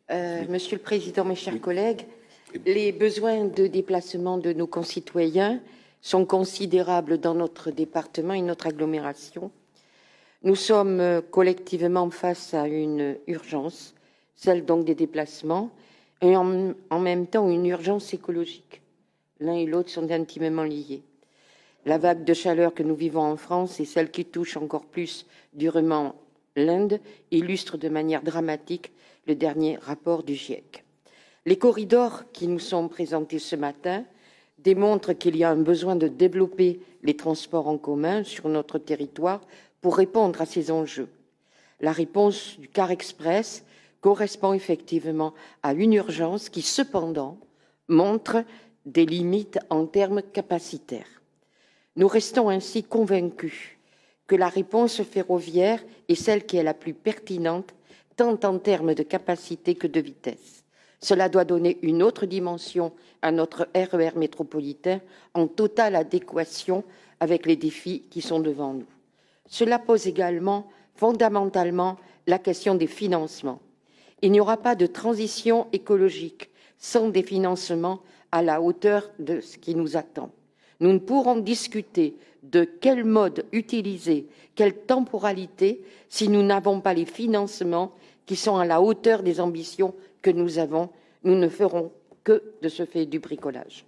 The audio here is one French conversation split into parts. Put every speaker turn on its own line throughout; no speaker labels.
Monsieur le Président, mes chers collègues, les besoins de déplacement de nos concitoyens sont considérables dans notre département et notre agglomération. Nous sommes collectivement face à une urgence, celle donc des déplacements, et en même temps une urgence écologique. L'un et l'autre sont intimement liés. La vague de chaleur que nous vivons en France et celle qui touche encore plus durement l'Inde illustrent de manière dramatique le dernier rapport du GIEC. Les corridors qui nous sont présentés ce matin démontrent qu'il y a un besoin de développer les transports en commun sur notre territoire pour répondre à ces enjeux. La réponse du Car Express correspond effectivement à une urgence qui, cependant, montre des limites en termes capacitaires. Nous restons ainsi convaincus que la réponse ferroviaire est celle qui est la plus pertinente, tant en termes de capacité que de vitesse. Cela doit donner une autre dimension à notre RER métropolitain en totale adéquation avec les défis qui sont devant nous. Cela pose également fondamentalement la question des financements. Il n'y aura pas de transition écologique sans des financements à la hauteur de ce qui nous attend. Nous ne pourrons discuter de quel mode utiliser, quelle temporalité, si nous n'avons pas les financements qui sont à la hauteur des ambitions que nous avons. Nous ne ferons que de ce fait du bricolage.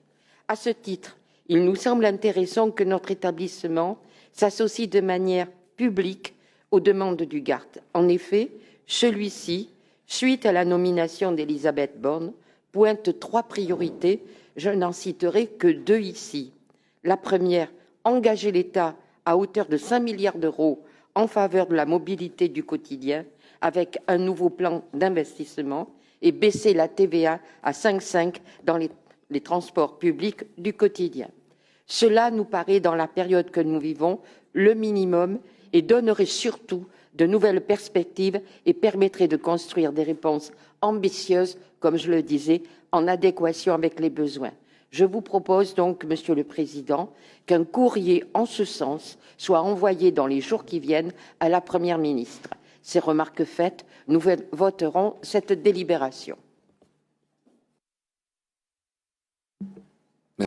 À ce titre, il nous semble intéressant que notre établissement s'associe de manière publique aux demandes du GART. En effet, celui-ci, suite à la nomination d'Elisabeth Borne, pointe 3 priorités. Je n'en citerai que 2 ici. La première, engager l'État à hauteur de 5 milliards d'euros en faveur de la mobilité du quotidien avec un nouveau plan d'investissement et baisser la TVA à 5,5 dans les transports publics du quotidien. Cela nous paraît, dans la période que nous vivons, le minimum et donnerait surtout de nouvelles perspectives et permettrait de construire des réponses ambitieuses, comme je le disais, en adéquation avec les besoins. Je vous propose donc, Monsieur le Président, qu'un courrier en ce sens soit envoyé dans les jours qui viennent à la Première ministre. Ces remarques faites, nous voterons cette délibération.